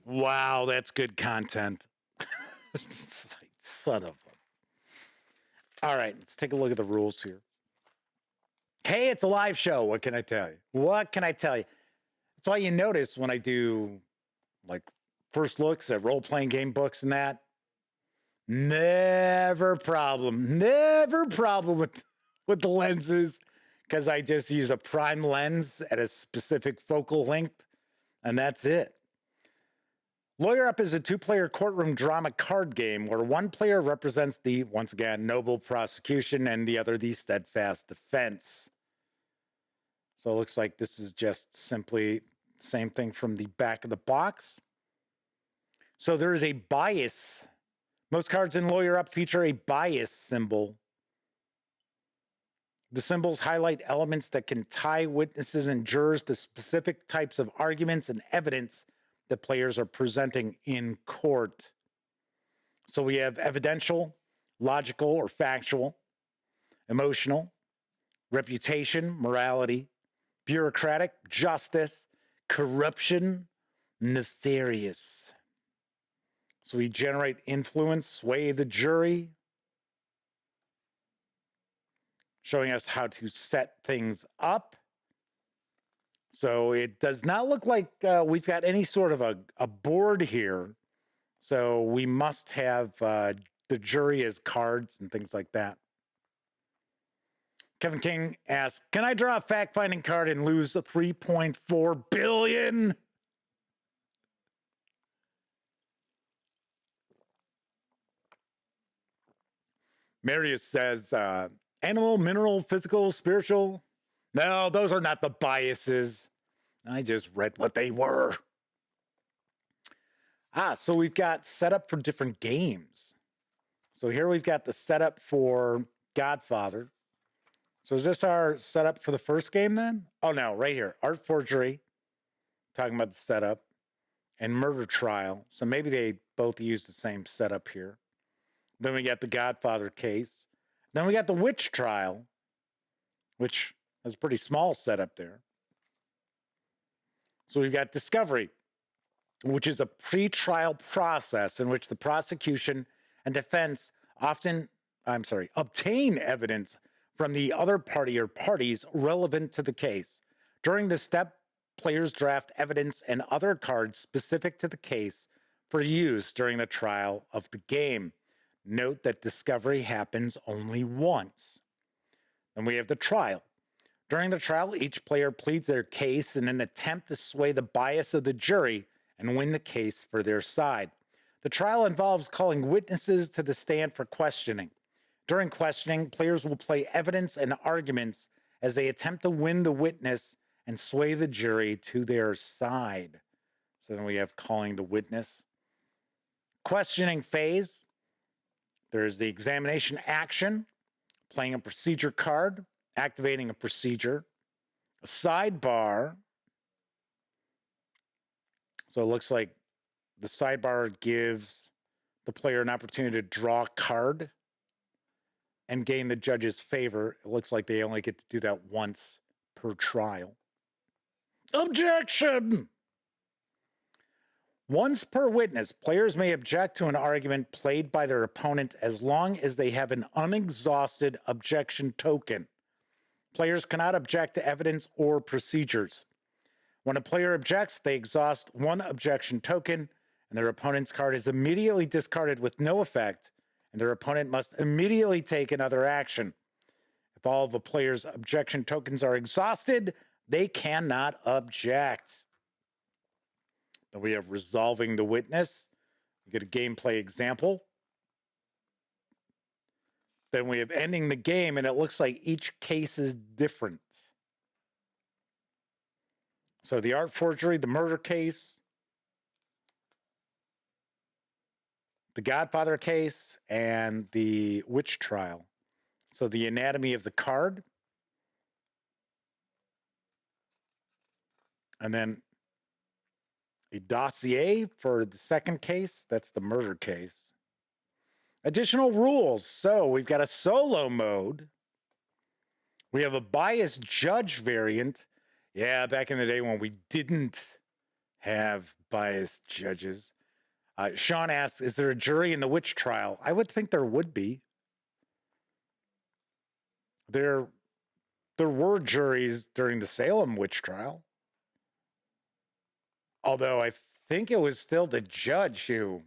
Wow, that's good content. Son of a. All right, let's take a look at the rules here. Hey, it's a live show. What can I tell you? What can I tell you? That's why you notice when I do like first looks at role-playing game books and that, never problem with the lenses, because I just use a prime lens at a specific focal length, and that's it. Lawyer Up is a two-player courtroom drama card game where one player represents the, once again, noble prosecution and the other the steadfast defense. So it looks like this is just simply the same thing from the back of the box. So there is a bias. Most cards in Lawyer Up feature a bias symbol. The symbols highlight elements that can tie witnesses and jurors to specific types of arguments and evidence that players are presenting in court. So we have evidential, logical or factual, emotional, reputation, morality, bureaucratic, justice, corruption, nefarious. So we generate influence, sway the jury, showing us how to set things up. So it does not look like we've got any sort of a board here. So we must have the jury as cards and things like that. Kevin King asks, can I draw a fact-finding card and lose a $3.4 billion? Marius says, animal, mineral, physical, spiritual. No, those are not the biases. I just read what they were. So we've got setup for different games. So here we've got the setup for Godfather. So is this our setup for the first game then? Oh no, right here. Art Forgery, talking about the setup, and Murder Trial. So maybe they both use the same setup here. Then we got the Godfather case. Then we got the Witch Trial, which has a pretty small setup there. So we've got Discovery, which is a pre-trial process in which the prosecution and defense obtain evidence from the other party or parties relevant to the case. During this step, players draft evidence and other cards specific to the case for use during the trial of the game. Note that discovery happens only once. Then we have the trial. During the trial, each player pleads their case in an attempt to sway the bias of the jury and win the case for their side. The trial involves calling witnesses to the stand for questioning. During questioning, players will play evidence and arguments as they attempt to win the witness and sway the jury to their side. So then we have calling the witness. Questioning phase. There's the examination action, playing a procedure card, activating a procedure, a sidebar. So it looks like the sidebar gives the player an opportunity to draw a card and gain the judge's favor. It looks like they only get to do that once per trial. Objection! Once per witness, players may object to an argument played by their opponent as long as they have an unexhausted objection token. Players cannot object to evidence or procedures. When a player objects, they exhaust one objection token, and their opponent's card is immediately discarded with no effect, and their opponent must immediately take another action. If all of a player's objection tokens are exhausted, they cannot object. Then we have resolving the witness. We get a gameplay example. Then we have ending the game, and it looks like each case is different. So the art forgery, the murder case, the Godfather case, and the witch trial. So the anatomy of the card. And then a dossier for the second case. That's the murder case. Additional rules. So we've got a solo mode. We have a biased judge variant. Yeah, back in the day when we didn't have biased judges. Sean asks, is there a jury in the witch trial? I would think there would be. There were juries during the Salem witch trial. Although I think it was still the judge who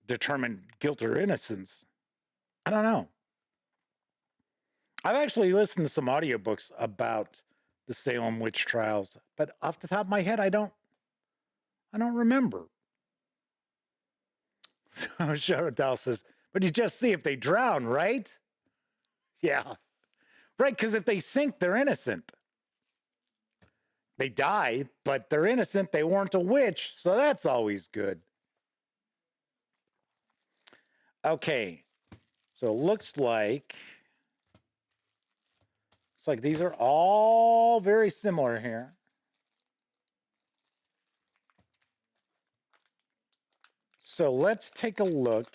determined guilt or innocence. I don't know. I've actually listened to some audiobooks about the Salem witch trials, but off the top of my head, I don't remember. So Sharadal says, but you just see if they drown, right? Yeah. Right, because if they sink, they're innocent. They die, but they're innocent. They weren't a witch, so that's always good. Okay, so it looks like these are all very similar here. So let's take a look.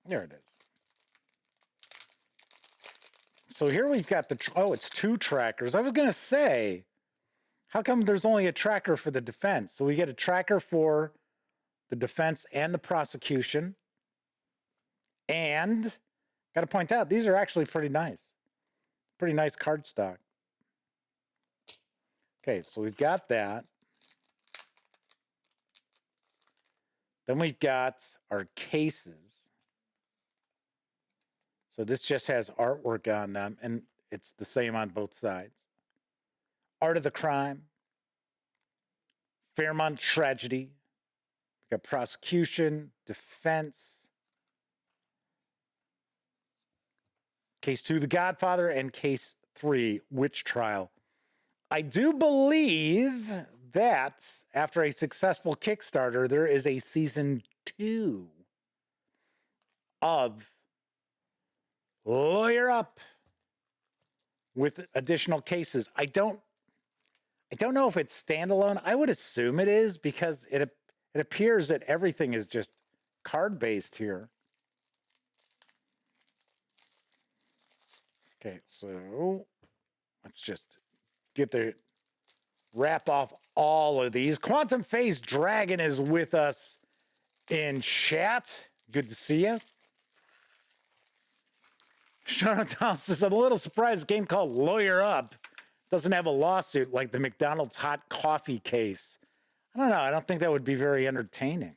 There it is. So here we've got it's two trackers. I was going to say, how come there's only a tracker for the defense? So we get a tracker for the defense and the prosecution. And got to point out, these are actually pretty nice. Pretty nice cardstock. Okay, so we've got that. Then we've got our cases. So this just has artwork on them, and it's the same on both sides. Art of the Crime, Fairmont Tragedy, we've got prosecution, defense, case 2, The Godfather, and case 3, Witch Trial. I do believe that after a successful Kickstarter, there is a season 2 of Lawyer Up with additional cases. I don't know if it's standalone. I would assume it is because it appears that everything is just card-based here. Okay, so let's just wrap off all of these. Quantum Phase Dragon is with us in chat. Good to see you. Jonathan says, I'm a little surprised a game called Lawyer Up doesn't have a lawsuit like the McDonald's hot coffee case. I don't know. I don't think that would be very entertaining.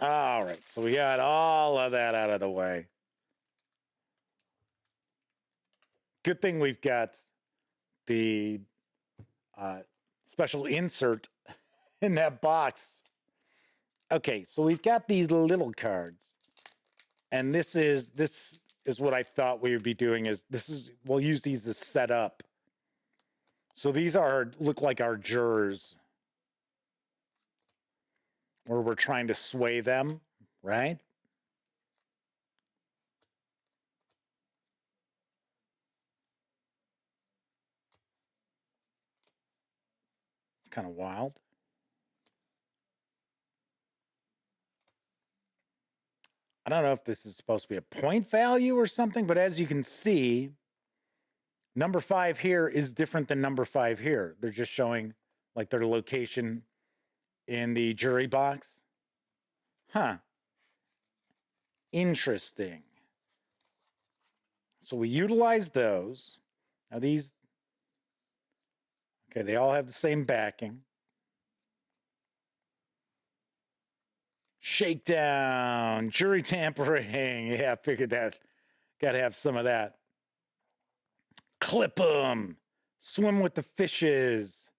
All right. So we got all of that out of the way. Good thing we've got the special insert in that box. Okay, so we've got these little cards, and this is what I thought we would be doing. We'll use these as set up. So these look like our jurors, where we're trying to sway them, right? Kind of wild. I don't know if this is supposed to be a point value or something, but as you can see, number 5 here is different than number 5 here. They're just showing like their location in the jury box. Huh. Interesting. So we utilize those. Now these, okay, they all have the same backing. Shakedown, jury tampering. Yeah, I figured that. Got to have some of that. Clip 'em. Swim with the fishes.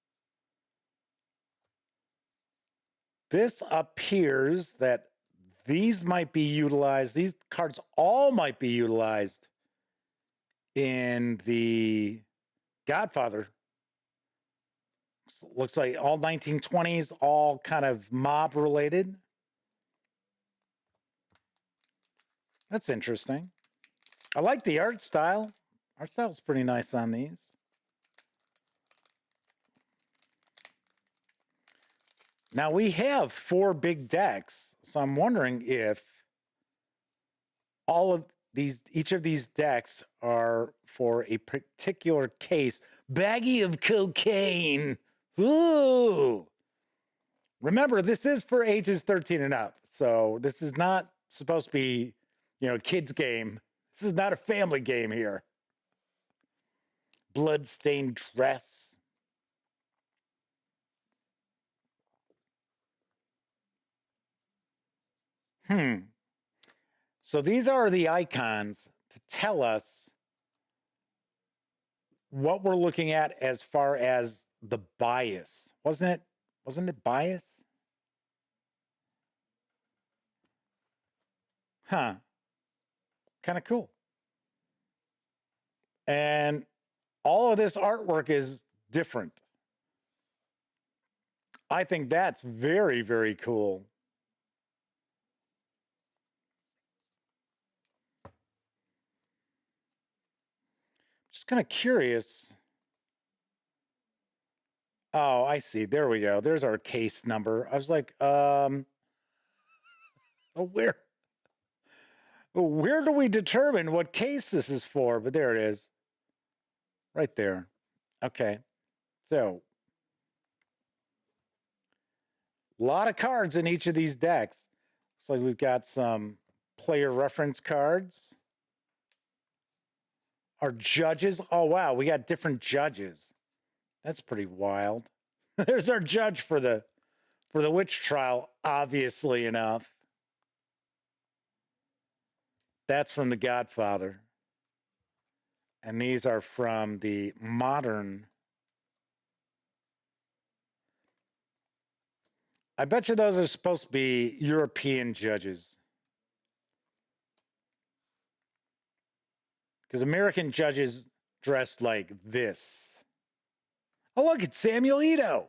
This appears that these might be utilized. These cards all might be utilized in the Godfather. Looks like all 1920s, all kind of mob related. That's interesting. I like the art style. Art style's pretty nice on these. Now we have 4 big decks, so I'm wondering if all of these, each of these decks are for a particular case. Baggie of cocaine. Ooh. Remember, this is for ages 13 and up, so this is not supposed to be, you know, a kid's game. This is not a family game here. Bloodstained dress. So these are the icons to tell us what we're looking at as far as the bias. Wasn't it bias? Huh. Kind of cool. And all of this artwork is different. I think that's very, very cool. Just kind of curious. Oh, I see. There we go. There's our case number. I was like, oh, where do we determine what case this is for? But there it is. Right there. Okay. So, a lot of cards in each of these decks. Looks like we've got some player reference cards. Our judges. Oh, wow. We got different judges. That's pretty wild. There's our judge for the witch trial, obviously enough. That's from The Godfather. And these are from the modern. I bet you those are supposed to be European judges. Because American judges dressed like this. Oh, look, it's Samuel Ito.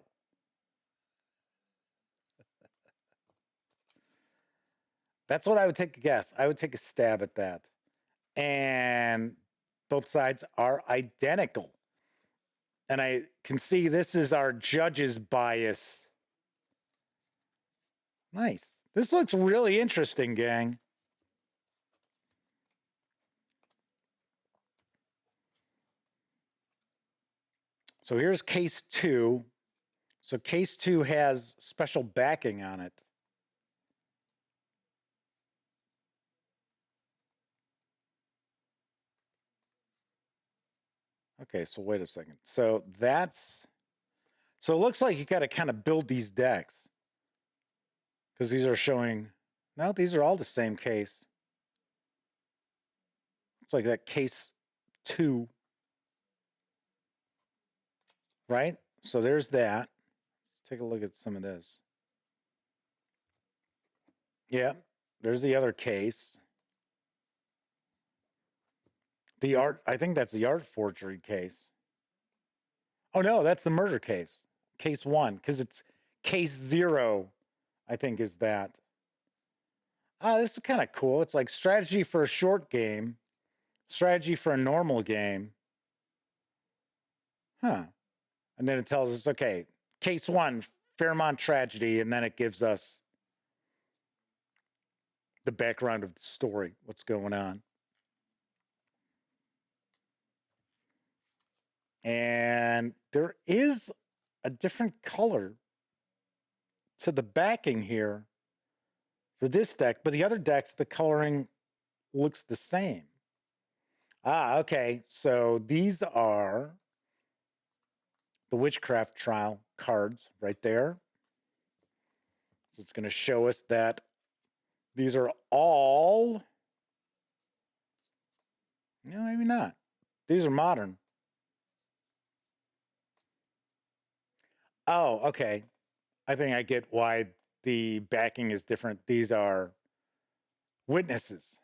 That's what I would take a guess. I would take a stab at that. And both sides are identical. And I can see this is our judge's bias. Nice. This looks really interesting, gang. So here's case 2. So case 2 has special backing on it. Okay, so wait a second. So it looks like you got to kind of build these decks. Because these are showing, no, these are all the same case. It's like that case 2. Right? So there's that. Let's take a look at some of this. Yeah, there's the other case. The art, I think that's the art forgery case. Oh no, that's the murder case. Case 1, because it's case 0, I think is that. This is kind of cool. It's like strategy for a short game, strategy for a normal game. Huh. And then it tells us, okay, case 1, Fairmont tragedy, and then it gives us the background of the story, what's going on. And there is a different color to the backing here for this deck, but the other decks, the coloring looks the same. Okay. So these are the witchcraft trial cards right there. So it's going to show us that These are all, no, maybe not. These are modern. Oh, okay. I think I get why the backing is different. These are witnesses.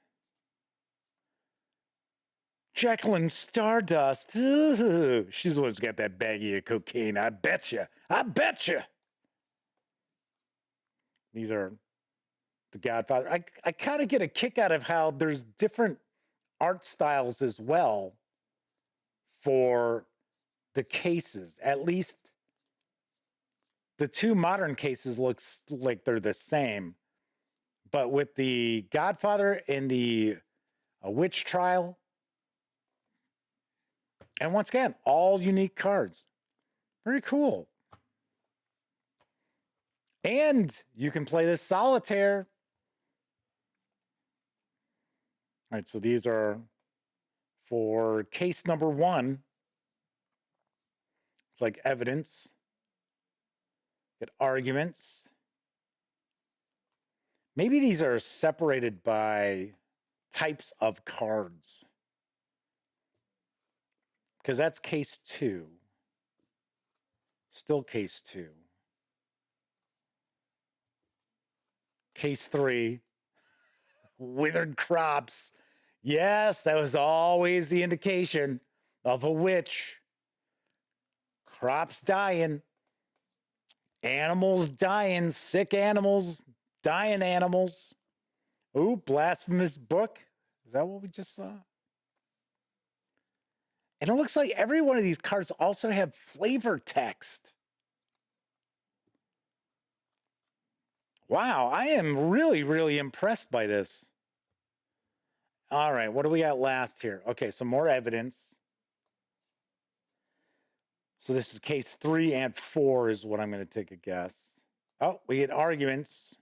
Jacqueline Stardust. Ooh, she's the one who's got that baggie of cocaine. I betcha. I betcha. These are the Godfather. I kind of get a kick out of how there's different art styles as well for the cases. At least the two modern cases looks like they're the same. But with the Godfather and the Witch Trial, and once again, all unique cards. Very cool. And you can play this solitaire. All right, so these are for case number 1. It's like evidence. Get arguments. Maybe these are separated by types of cards, because that's case 2. Still case 2. Case 3, withered crops. Yes, that was always the indication of a witch. Crops dying. Animals dying. Sick animals. Dying animals. Ooh, blasphemous book. Is that what we just saw? And it looks like every one of these cards also have flavor text. Wow, I am really, really impressed by this. All right, what do we got last here? Okay, some more evidence. So this is case 3 and 4 is what I'm going to take a guess. Oh, we get arguments.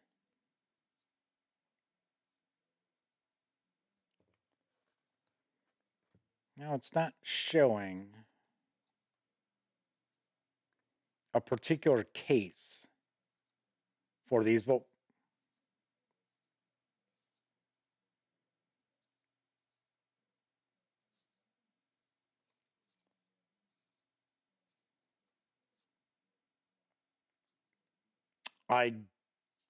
Now it's not showing a particular case for these, but I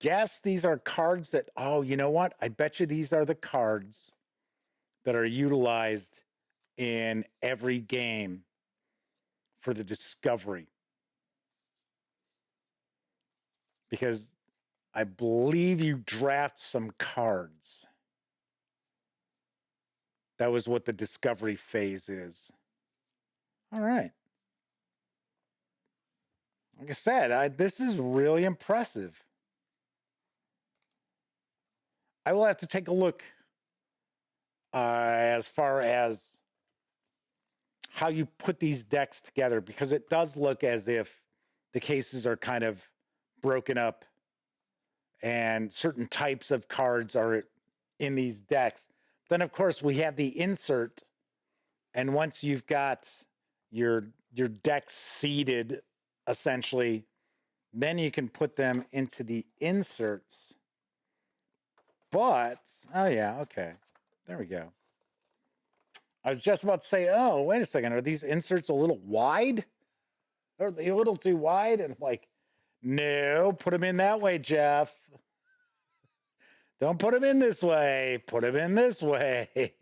guess these are cards that, oh, you know what? I bet you these are the cards that are utilized in every game for the discovery. Because I believe you draft some cards. That was what the discovery phase is. All right. Like I said, this is really impressive. I will have to take a look as far as how you put these decks together, because it does look as if the cases are kind of broken up and certain types of cards are in these decks. Then, of course, we have the insert. And once you've got your decks seeded, essentially, then you can put them into the inserts. But, oh yeah, okay. There we go. I was just about to say, oh, wait a second. Are these inserts a little wide? Are they a little too wide? And I'm like, no, put them in that way, Jeff. Don't put them in this way. Put them in this way.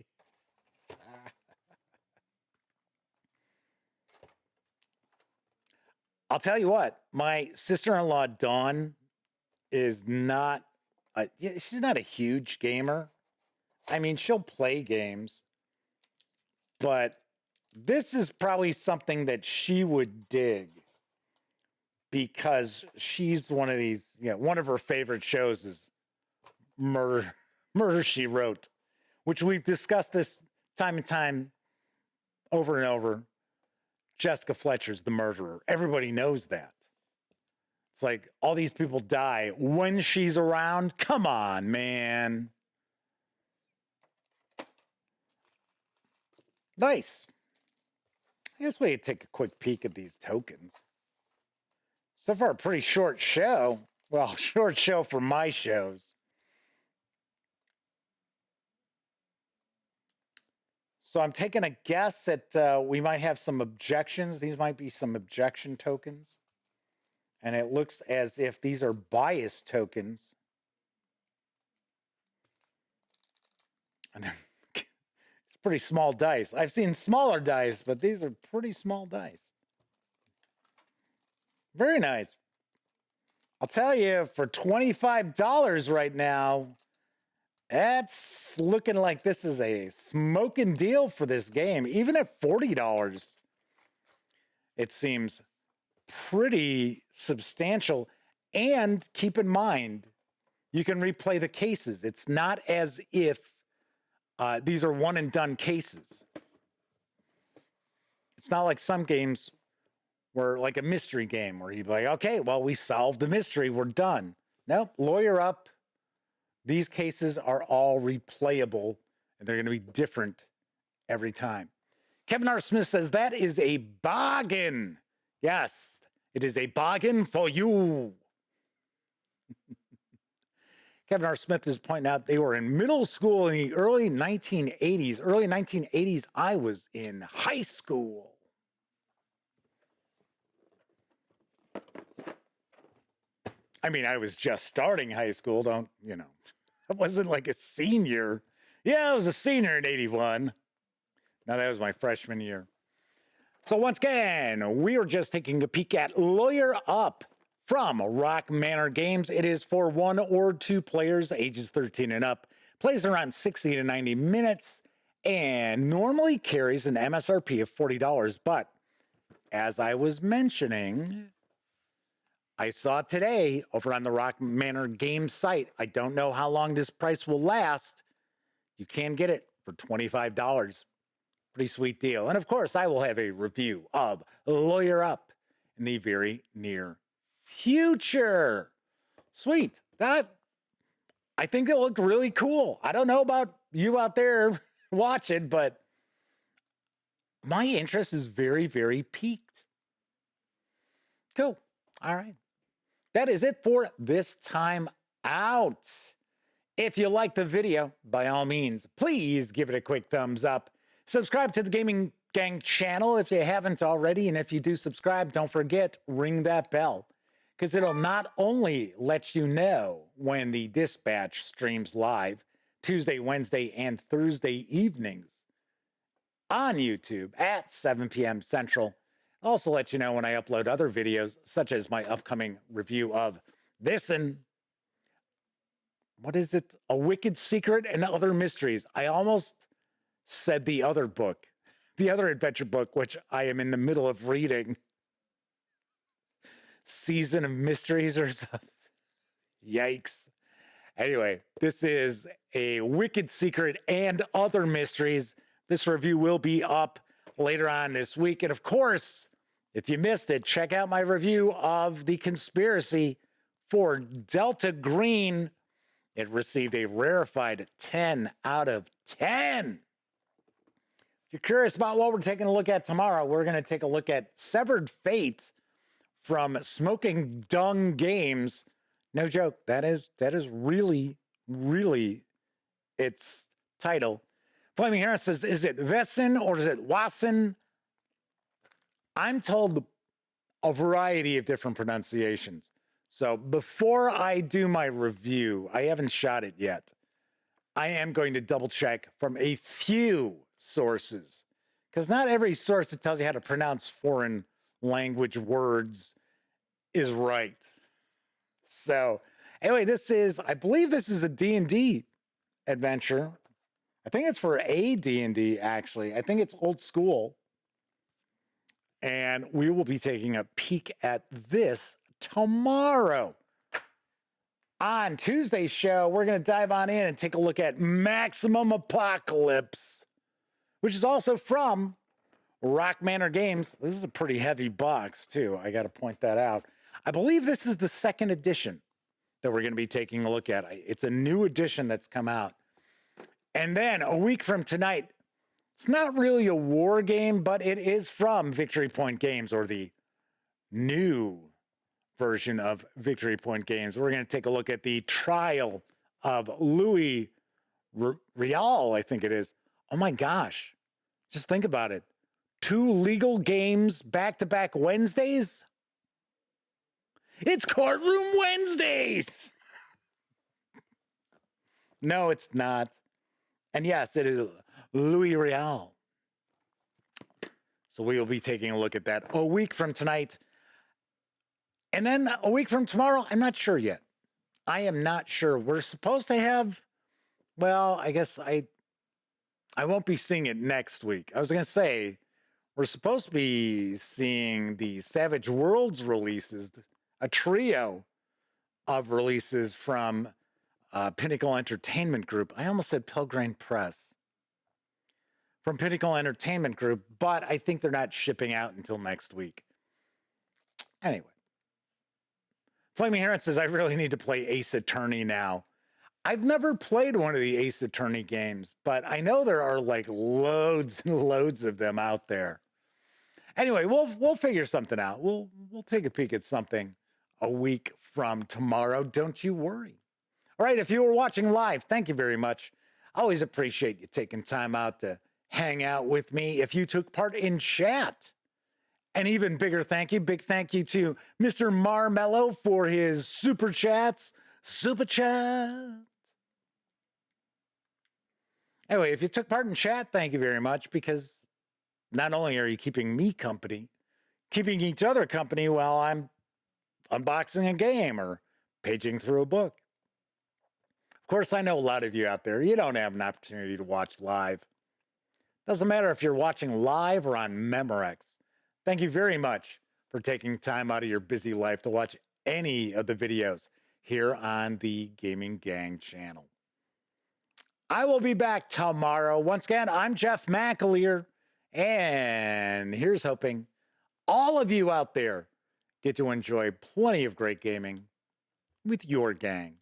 I'll tell you what, my sister-in-law, Dawn, is not, she's not a huge gamer. I mean, she'll play games, but this is probably something that she would dig, because she's one of these, one of her favorite shows is Murder She Wrote, which we've discussed this time and time over and over. Jessica Fletcher's the murderer. Everybody knows that. It's like all these people die when she's around. Come on, man. Nice. I guess we could take a quick peek at these tokens. So far, a pretty short show. Well, short show for my shows. So I'm taking a guess that we might have some objections. These might be some objection tokens. And it looks as if these are bias tokens. And it's pretty small dice. I've seen smaller dice, but these are pretty small dice. Very nice. I'll tell you, for $25 right now, that's looking like this is a smoking deal for this game. Even at $40, it seems pretty substantial. And keep in mind, you can replay the cases. It's not as if these are one and done cases. It's not like some games where, like a mystery game, where you'd be like, okay, well, we solved the mystery, we're done. Nope, lawyer up. These cases are all replayable, and they're going to be different every time. Kevin R. Smith says, that is a bargain. Yes, it is a bargain for you. Kevin R. Smith is pointing out they were in middle school in the early 1980s. Early 1980s, I was in high school. I mean, I was just starting high school, I wasn't like a senior. Yeah, I was a senior in 81. Now, that was my freshman year. So once again, we are just taking a peek at Lawyer Up from Rock Manor Games. It is for 1 or 2 players, ages 13 and up. Plays around 60 to 90 minutes and normally carries an MSRP of $40. But as I was mentioning, I saw today over on the Rock Manor Games site. I don't know how long this price will last. You can get it for $25. Pretty sweet deal. And of course, I will have a review of Lawyer Up in the very near future. Sweet. I think it looked really cool. I don't know about you out there watching, but my interest is very, very piqued. Cool. All right. That is it for this time out. If you like the video, by all means, please give it a quick thumbs up. Subscribe to the Gaming Gang channel if you haven't already. And if you do subscribe, don't forget, ring that bell, because it'll not only let you know when the Dispatch streams live Tuesday, Wednesday, and Thursday evenings on YouTube at 7 p.m. Central. I'll also let you know when I upload other videos, such as my upcoming review of this and what is it? A Wicked Secret and Other Mysteries. I almost said the other book, the other adventure book, which I am in the middle of reading. Season of Mysteries or something. Yikes. Anyway, this is a Wicked Secret and Other Mysteries. This review will be up later on this week. And of course, if you missed it, check out my review of The Conspiracy for Delta Green. It received a rarefied 10 out of 10. If you're curious about what we're taking a look at tomorrow, we're going to take a look at Severed Fate from Smoking Dung Games. No joke. That is really, really its title. Flaming Heron says, is it Vesson or is it Wasson? I'm told a variety of different pronunciations. So before I do my review, I haven't shot it yet. I am going to double check from a few sources, because not every source that tells you how to pronounce foreign language words is right. So anyway, I believe this is a D&D adventure. I think it's for a D&D, actually. I think it's old school. And we will be taking a peek at this tomorrow. On Tuesday's show, we're going to dive on in and take a look at Maximum Apocalypse, which is also from Rock Manor Games. This is a pretty heavy box, too. I got to point that out. I believe this is the second edition that we're going to be taking a look at. It's a new edition that's come out. And then a week from tonight, it's not really a war game, but it is from Victory Point Games, or the new version of Victory Point Games. We're going to take a look at the trial of Louis Rial, I think it is. Oh my gosh. Just think about it. 2 legal games back-to-back Wednesdays? It's Courtroom Wednesdays! No, it's not. And yes, it is Louis Real. So we will be taking a look at that a week from tonight. And then a week from tomorrow, I'm not sure yet. I am not sure. We're supposed to have, well, I guess I won't be seeing it next week. I was going to say, we're supposed to be seeing the Savage Worlds releases, a trio of releases from Pinnacle Entertainment Group. I almost said Pelgrane Press. From Pinnacle Entertainment Group, but I think they're not shipping out until next week. Anyway. Flaming Heron says, I really need to play Ace Attorney now. I've never played one of the Ace Attorney games, but I know there are like loads and loads of them out there. Anyway, we'll figure something out. We'll take a peek at something a week from tomorrow. Don't you worry. All right, if you were watching live, thank you very much. I always appreciate you taking time out to hang out with me. If you took part in chat, an even bigger thank you. Big thank you to Mr. Marmello for his super chats. Super chat. Anyway, if you took part in chat, thank you very much, because not only are you keeping me company, keeping each other company while I'm unboxing a game or paging through a book. Of course, I know a lot of you out there, you don't have an opportunity to watch live. Doesn't matter if you're watching live or on Memorex. Thank you very much for taking time out of your busy life to watch any of the videos here on the Gaming Gang channel. I will be back tomorrow. Once again, I'm Jeff McAleer, and here's hoping all of you out there get to enjoy plenty of great gaming with your gang.